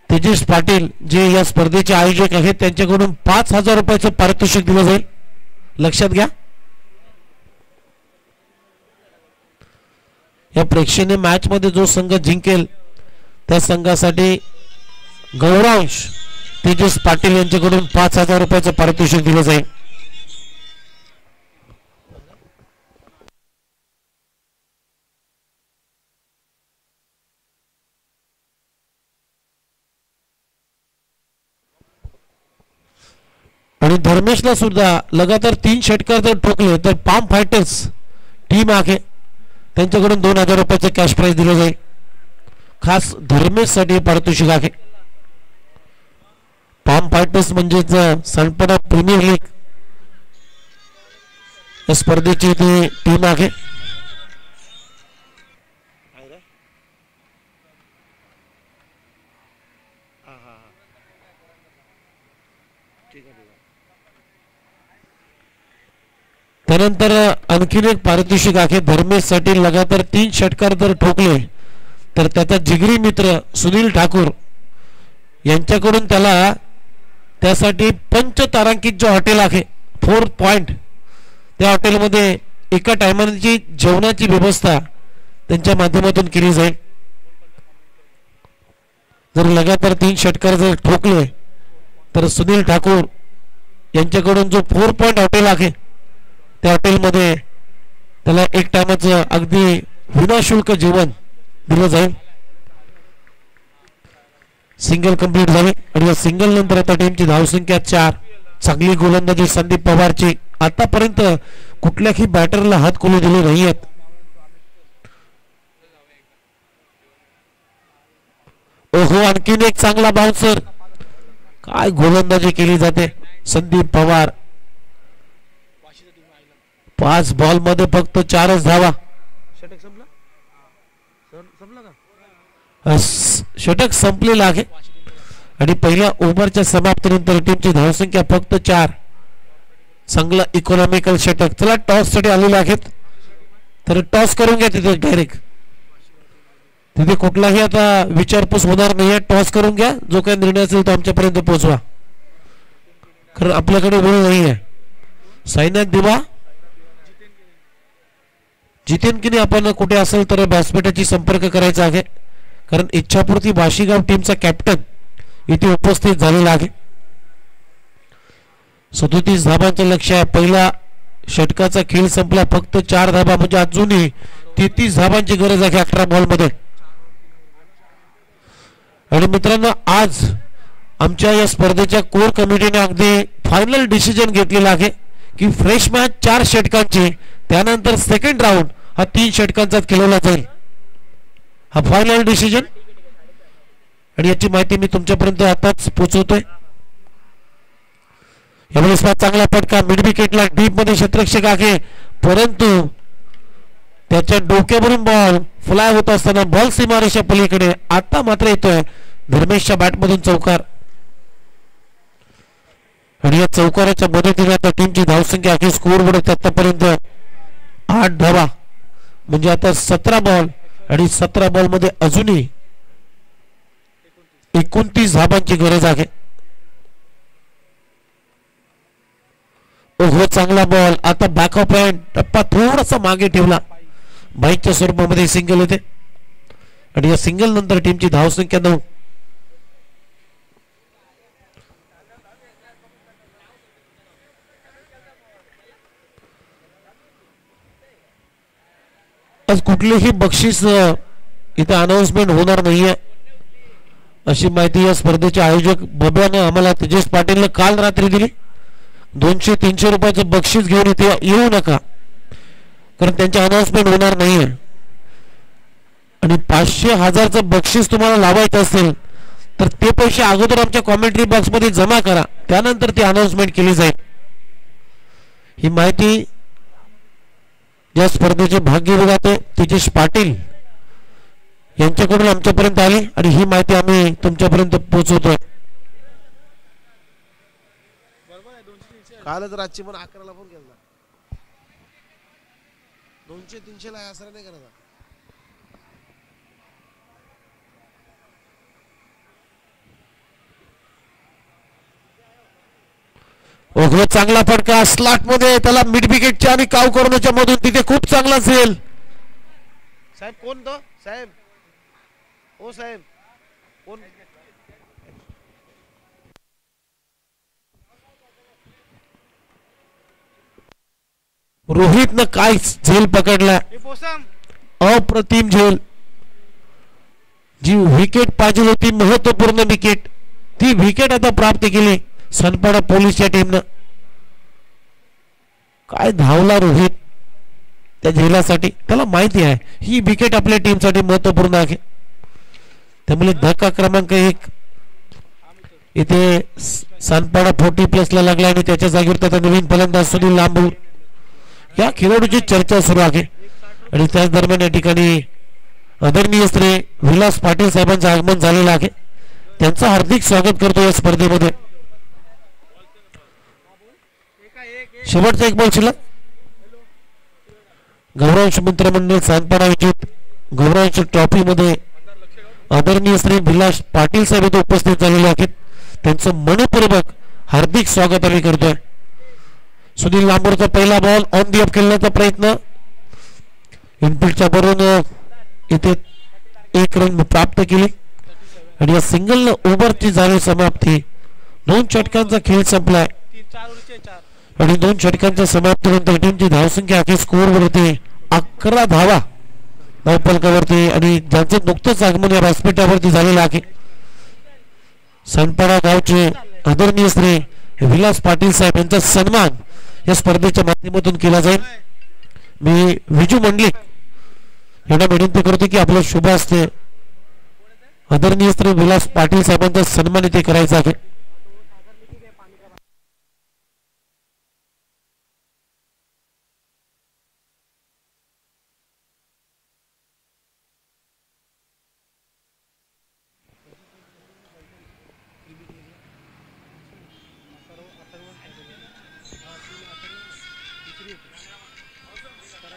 D: तेजस पाटील जे या स्पर्धेचे आयोजक आहेत त्यांच्याकडून 5,000 रुपयाचं पारितोषिक दिलं जाईल. लक्षात घ्या. या प्रेक्षणीय मॅच मध्ये जो संघ जिंकेल त्या संघासाठी गौरवश तेजस पाटील यांच्याकडून 5,000 रुपयाचं पारितोषिक दिलं जाईल. आणि धर्मेशला सुद्धा लगातार 3 षटकार जर ठोकले तर पाम फायटर्स टीम आहे त्यांच्याकडून 2,000 रुपयाचं कॅश प्राइज दिलं जाईल. खास धर्मेश साठी पारितोषिक आहे. पाम फायटर्स म्हणजेच सनपणा प्रीमियर लीग या स्पर्धेची ती टीम आहे. त्यानंतर आणखीन एक पारितोषिक आहे धर्मेश साठी. लगातार 3 षटकार जर ठोकले तर त्याचा जिगरी मित्र सुनील ठाकूर यांच्याकडून त्याला त्यासाठी पंचतारांकित जो हॉटेल आहे 4 पॉइंट त्या हॉटेलमध्ये एका टायमाची जेवणाची व्यवस्था त्यांच्या माध्यमातून केली जाईल. जर लगातार 3 षटकार जर ठोकले तर सुनील ठाकूर यांच्याकडून जो 4 पॉइंट हॉटेल आहे त्या हॉटेलमध्ये त्याला एक टायमाचं अगदी विनाशुल्क जेवण दिलं जाईल. सिंगल कंप्लीट झाले आणि या सिंगल नंतर आता टीमची धावसंख्या 4. चांगली गोलंदाजी संदीप पवारची. आतापर्यंत कुठल्याही बॅटरला हात खोलू दिले नाहीयेत. ओहो आणखीन एक चांगला बाउन्सर. काय गोलंदाजी केली जाते संदीप पवार. 5 बॉल मध्ये फक्त 4च धावा. षटक संपलेला आहे आणि पहिल्या ओव्हरच्या समाप्तीनंतर टीमची धावसंख्या फक्त 4. चांगला इकॉनॉमिकल षटक. चला टॉस साठी आलेले आहेत तर टॉस करून घ्या तिथे डायरेक्ट. तिथे कुठलाही आता विचारपूस होणार नाही. टॉस करून घ्या. जो काही निर्णय असेल तो आमच्यापर्यंत पोहोचवा कारण आपल्याकडे वेळ नाही आहे. साईनाथ दिवा जितेन की नाही आपण कुठे असेल तर व्यासपीठाची संपर्क करायचा आहे कारण इच्छापूर्ती बाशीगाव टीमचा कॅप्टन इथे उपस्थित झालेला आहे. 37 धाबांचं लक्ष्य आहे. पहिला षटकाचा खेळ संपला. फक्त 4 धाबा म्हणजे अजूनही 33 धाबांची गरज आहे 18 बॉल मध्ये. आणि मित्रांनो आज आमच्या या स्पर्धेच्या कोर कमिटीने अगदी फायनल डिसिजन घेतलेला आहे की फ्रेश मॅच 4 षटकांची त्यानंतर सेकंड राऊंड हा 3 षटकांचा खेळवला जाईल. हा फायनल डिसिजन आणि याची माहिती मी तुमच्यापर्यंत आताच पोहोचवतोय. यावेळेस चांगला फटका मिड विकेटला डीप मध्ये क्षेत्ररक्षक आहे परंतु त्याच्या डोक्यावरून बॉल फ्लाय होत असताना बॉल सीमारेषा पलीकडे. आता मात्र येतोय धर्मेशच्या बॅटमधून चौकार आणि या चौकाराच्या मदतीने आता टीमची धावसंख्या आहे स्कोर बोर्ड आतापर्यंत 8 धावा म्हणजे आता 17 बॉल आणि 17 बॉल मध्ये अजूनही 29 धाबांची गरज आहे. ओहो चांगला बॉल. आता बॅकअप पॉइंट टप्पा थोडासा मागे ठेवला. बाईकच्या स्वरूपामध्ये सिंगल होते आणि या सिंगल नंतर टीमची धावसंख्या 9. आज कुठलेही बक्षीस इथे अनाउन्समेंट होणार नाहीये अशी माहिती या स्पर्धेचे आयोजक बब्याने आम्हाला तेजस पाटीलने काल रात्री दिली. 200-300 रुपयाचं बक्षीस घेऊन इथे येऊ नका कारण त्यांची अनाउन्समेंट होणार नाहीये. आणि 500,000चं बक्षीस तुम्हाला लावायचं असेल तर ते पैसे अगोदर आमच्या कॉमेंट्री बॉक्स मध्ये जमा करा, त्यानंतर ती अनाउन्समेंट केली जाईल. ही माहिती या स्पर्धेचे भाग्य विधाते तेजस पाटील यांच्याकडून आमच्यापर्यंत आली आणि ही माहिती आम्ही तुमच्यापर्यंत पोहोचवतोय.
E: कालच रातची पण 11ला फोन केला. 200-300 ला असं नाही करायचा.
D: ओघ चांगला फटका स्लॉट मध्ये, त्याला मिड विकेटच्या आणि काव कॉर्नरच्या मधून तिथे खूप चांगला झेल.
E: साहेब कोण तो साहेब? ओ साहेब कोण?
D: रोहितनं काय झेल पकडला, अप्रतिम झेल. जी विकेट पाहिजे होती, महत्वपूर्ण विकेट, ती विकेट आता प्राप्त केली सनपाडा पोलीसच्या टीमनं. काय धावला रोहित त्या झेलासाठी, त्याला माहिती आहे ही विकेट आपल्या टीमसाठी महत्वपूर्ण आहे. त्यामुळे धक्का क्रमांक 1 इथे सनपाडा 40+ ला लागला आणि त्याच्या जागेवर आता नवीन फलंदाज सुनील लांबूर या खेळाडूची चर्चा सुरू आहे. आणि त्याच दरम्यान या ठिकाणी आदरणीय श्री विलास पाटील साहेबांचं आगमन झालेलं आहे. त्यांचं हार्दिक स्वागत करतो या स्पर्धेमध्ये. शेवटचा एक बॉल शिल्लक. गौरवंश मित्रमंडळ सानपाडा विजेत गौरवंश ट्रॉफी मध्ये आदरणीय श्री विलास पाटील साहेब इथे उपस्थित झालेले आहेत. त्यांचं मनपूर्वक हार्दिक स्वागत आम्ही करतोय. सुनील लांबूरचा पहिला बॉल ऑन दी अप खेळण्याचा प्रयत्न, इनफिल्डच्या बरोबर इथे 1 रन प्राप्त केली आणि या सिंगल ओव्हरची झाली समाप्ती. 2 षटकांचा खेळ संपलाय आणि 2 षटकांच्या समाप्तीनंतर टीमची धावसंख्या आखी स्कोअर वरती 11 धावा धावफलकावरती आणि ज्यांचं नुकतंच आगमन या व्यासपीठावरती झालेलं आहे. सनपाडा गावचे आदरणीय श्री विलास पाटील साहेब यांचा सन्मान या स्पर्धेच्या माध्यमातून केला जाईल. मी विजू मंडलिक यांना विनंती करतो की आपलं शुभ हस्ते आदरणीय श्री विलास पाटील साहेबांचा सन्मान इथे करायचा आहे.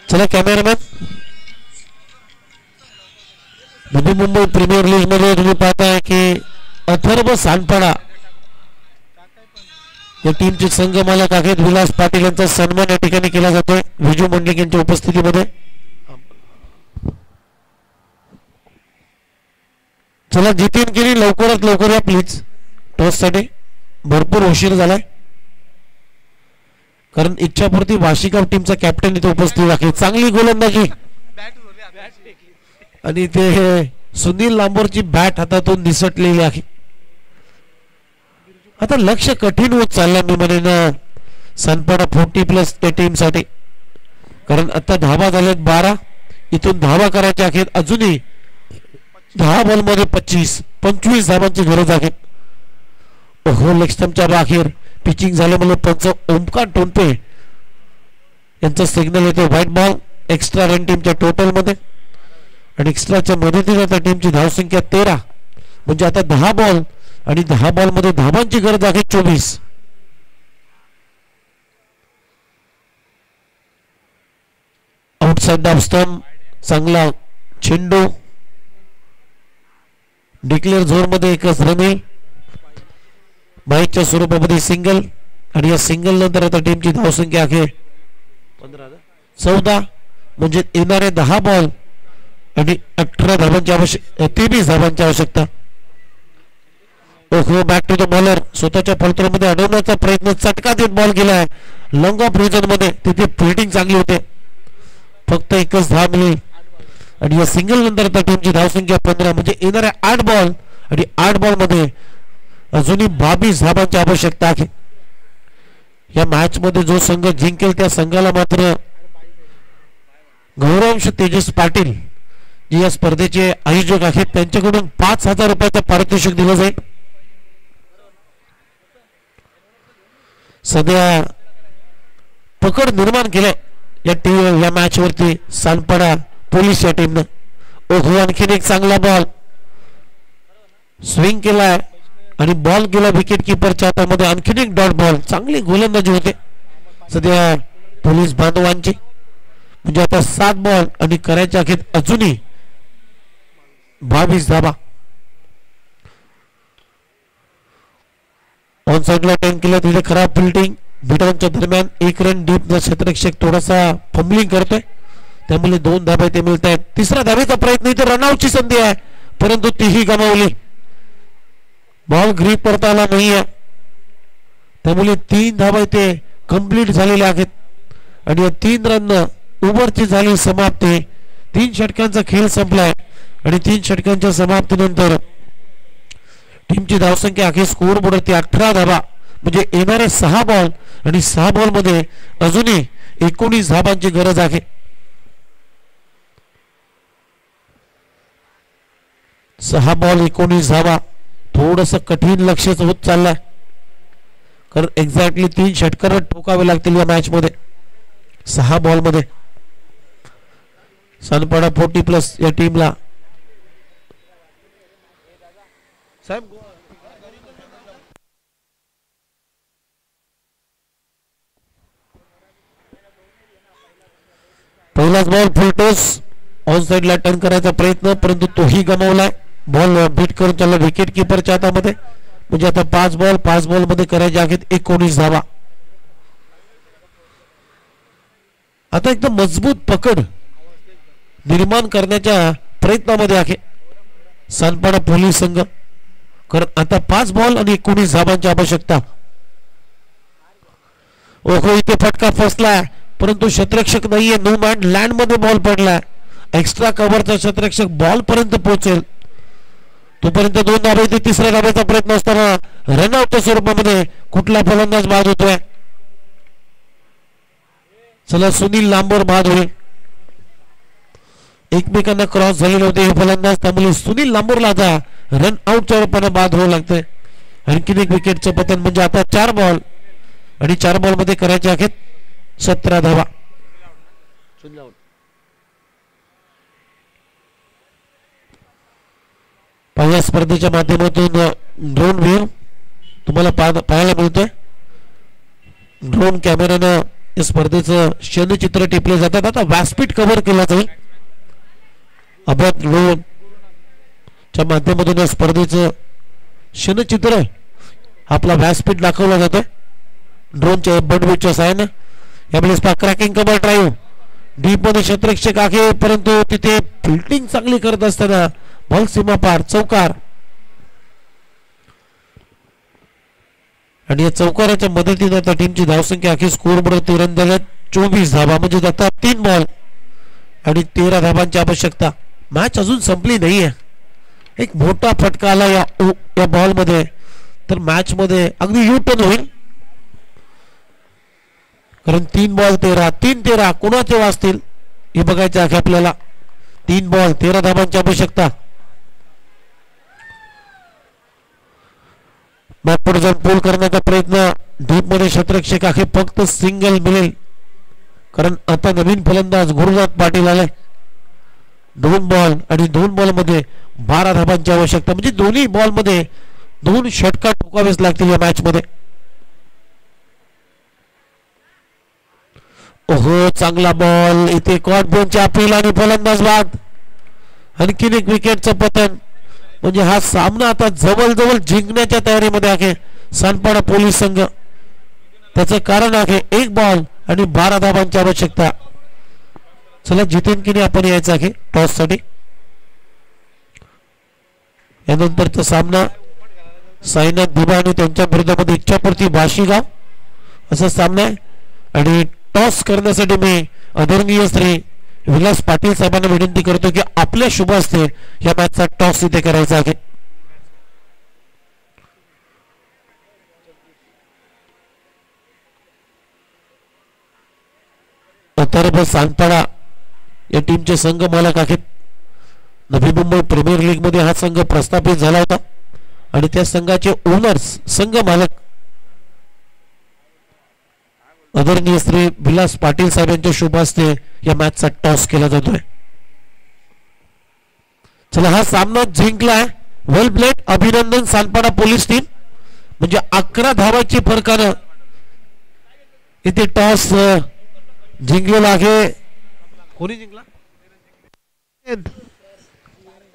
D: चला cameraman, Navi Mumbai premier league मध्ये तुम्ही पाहताय की अथर्व सानपाडा या टीमचे संघ मालक आहेत विलास पाटील यांचा सन्मान या ठिकाणी केला जातोय विजू मंडलिक यांच्या उपस्थितीमध्ये. चला जितीन केली लवकरात लवकर या प्लीज. टॉस साठी भरपूर उशीर झालाय कारण इच्छापूर्ती वाशिगाव टीमचा कॅप्टन इथे उपस्थित आहे. चांगली गोलंदाजी आणि ते सुनील लांबोरची बॅट हातातून निसटलेली आहे. आता लक्ष कठीण होत चाललंय मी म्हणेन सनपाडा 40+ या टीम साठी, कारण आता धावा झाल्यात 12, इथून धावा करायच्या आहेत. अजूनही 10 बॉल मध्ये 25 धावांची गरज आहे. ओहो, लेग स्टंपच्या बाहेर पिचिंग झाल्यामुळे पंच ओमकार टोनपे यांचा सिग्नल येतो व्हाईट बॉल. एक्स्ट्रा रन टीमच्या टोटल मध्ये आणि एक्स्ट्राच्या मदतीने आता टीमची धावसंख्या 13, म्हणजे आता 10 बॉल आणि 10 बॉल मध्ये धावांची गरज आहे 24. आउटसाइड ऑफ स्टंप, चांगला चेंडू, डिक्लेअर झोन मध्ये एकच रन येईल बाईकच्या स्वरूपामध्ये सिंगल आणि या सिंगल नंतर आता टीमची धावसंख्या आहे 14, म्हणजे येणारे 10 बॉल आणि 18 धावांची आवश्यकता, 23 धावांची आवश्यकता. ओहो, बॅक टू द बॉलर, स्वतःच्या फलतोमध्ये अडवण्याचा प्रयत्न, चटका देत बॉल गेलाय लॉंग ऑफ रिजन मध्ये. तिथे फिल्डिंग चांगली होते, फक्त एकच धाव मिळेल आणि या सिंगल नंतर आता टीमची धावसंख्या 15, म्हणजे येणाऱ्या 8 बॉल आणि 8 बॉल मध्ये अजूनही 22 धावांची आवश्यकता आहे. या मॅच मध्ये जो संघ जिंकेल त्या संघाला मात्र गौरवंश तेजस पाटील जे या स्पर्धेचे आयोजक आहेत त्यांच्याकडून 5,000 रुपयाचं पारितोषिक दिलं जाईल. सध्या पकड निर्माण केलंय या मॅच वरती सानपाडा पोलीस या टीमनं. ओहो आणखीन एक चांगला बॉल स्विंग केलाय आणि बॉल गेला विकेट किपरच्या हातामध्ये. आणखीन एक डॉट बॉल. चांगली गोलंदाजी होते सध्या पोलीस बांधवांची. म्हणजे आता 7 बॉल आणि करायच्या अखेर अजूनही 22 धाबा. ऑन साइडला 10 केलं तिथे खराब फिल्डिंग. बिटॉनच्या दरम्यान 1 रन डीप. क्षेत्ररक्षक थोडासा फंबलिंग करतोय त्यामुळे 2 धाबा ते मिळत आहेत. तिसरा धाब्याचा प्रयत्न इथे रनआउटची संधी आहे परंतु तीही गमावली. बॉल ग्रीप करता आला नाहीये त्यामुळे 3 धाबा इथे कंप्लीट झालेल्या आहेत आणि या 3 रन ओव्हरची झाली समाप्ती. 3 षटकांचा खेळ संपलाय आणि 3 षटकांच्या समाप्तीनंतर टीमची धावसंख्या अखेर स्कोअर बोर्डवरती 18 धाबा. म्हणजे येणारे 6 बॉल आणि 6 बॉल मध्ये अजूनही 19 धाबांची गरज आहे. 6 बॉल 19 धाबा. थोडस कठीण लक्ष्यच होत चाललंय कारण एक्झॅक्टली 3 षटकार ठोकावे लागतील या मॅच मध्ये 6 बॉल मध्ये. सानपाडा 40+ या टीमला
E: साहेब
D: पहिलाच बॉल फुलटॉस. ऑन साइडला टर्न करायचा प्रयत्न परंतु तोही गमावलाय. बॉल बीट करून त्याला विकेट किपरच्या हातामध्ये. म्हणजे आता 5 बॉल मध्ये करायचे आहेत 19 धावा. आता एकदम मजबूत पकड निर्माण करण्याच्या प्रयत्नामध्ये आहे सानपाडा पोलीस संघ. कारण आता 5 बॉल आणि 19 धाबांची आवश्यकता. ओहो इथे फटका फसलाय परंतु क्षेत्ररक्षक नाहीये. नो मॅन लँड मध्ये बॉल पडलाय. एक्स्ट्रा कव्हरचा क्षेत्ररक्षक बॉल पर्यंत पोहोचेल तोपर्यंत 2 धाबे. इथे तिसऱ्या धाब्याचा प्रयत्न असताना रनआउटच्या स्वरूपामध्ये कुठला फलंदाज बाद होतोय. चला सुनील लांबोर बाद होईल. एकमेकांना क्रॉस झालेले होते हे फलंदाज त्यामुळे सुनील लांबोरला आता रनआउटच्या रूपाने बाद होऊ लागतंय. आणखीन एक विकेटचं पतन. म्हणजे आता 4 बॉल आणि 4 बॉल मध्ये करायचे आहेत 17 धावा. पहिल्या स्पर्धेच्या माध्यमातून ड्रोन व्ह्यू तुम्हाला पाहायला मिळतोय. ड्रोन कॅमेरानं या स्पर्धेचं क्षणचित्र टिपले जातात. आता व्यासपीठ कव्हर केला जाईल. अभ्यास ड्रोन च्या माध्यमातून या स्पर्धेचं क्षणचित्र आपला व्यासपीठ दाखवला जातोय ड्रोनच्या बंडवीच्या सहाय्याने. यावेळेस क्रॅकिंग कव्हर ड्राईव्ह डीप मध्ये क्षेत्ररक्षक आहे परंतु तिथे फिल्डिंग चांगली करत असताना बॉल सीमा पार चौकार. आणि या चौकाराच्या मदतीने आता टीमची धावसंख्या अखेर स्कोअर बोर्ड 13 झाल्यात 24 धाबा. म्हणजे आता 3 बॉल आणि 13 धाबांची आवश्यकता. मॅच अजून संपली नाहीये. एक मोठा फटका आला या बॉल मध्ये तर मॅच मध्ये अगदी यू टर्न होईल. कारण 3 बॉल 13 कोणाचे वाचतील हे बघायचे आहे आपल्याला. 3 बॉल 13 धाबांची आवश्यकता. बॅकवर्ड जाऊन पूल करण्याचा प्रयत्न. डीप मध्ये क्षेत्ररक्षक आहे फक्त सिंगल मिळेल कारण आता नवीन फलंदाज गुरुनाथ पाटील आले. 2 बॉल आणि 2 बॉल मध्ये 12 धाबांची आवश्यकता. म्हणजे दोन्ही बॉल मध्ये 2 षटकार ठोकावेच लागतील या मॅच मध्ये. ओहो चांगला बॉल. इथे कॉट बॉलची अपील आणि फलंदाज बाद. आणखीन एक विकेटचं पतन. म्हणजे हा सामना आता जवळ जिंकण्याच्या तयारीमध्ये आहे सानपाडा पोलीस संघ. त्याचं कारण आहे 1 बॉल आणि 12 धाबांची आवश्यकता. चला जितेन आपण यायचं आहे टॉस साठी. यानंतरचा सामना साईनाथ दिबा आणि त्यांच्या विरोधामध्ये इच्छापूर्ती बाशीगाव असा सामना आहे. आणि टॉस करण्यासाठी मी आदरणीय श्री विलास पाटील साहेबांना विनंती करतो की आपल्या शुभ हस्ते या मॅचचा टॉस इथे करायचा आहे. तर सानपाडा या टीमचे संघ मालक आहेत नवी मुंबई प्रीमियर लीग मध्ये हा संघ प्रस्थापित झाला होता आणि त्या संघाचे ओनर्स संघ मालक आदरणीय श्री विलास पाटील साहेब यांच्या शुभ हस्ते या मॅचचा टॉस केला जातोय. चला हा सामना जिंकलाय. वेल प्लेड, अभिनंदन सानपाडा पोलीस टीम. म्हणजे 11 धावाची फरकानं इथे टॉस जिंकलेला आहे. कोणी जिंकला?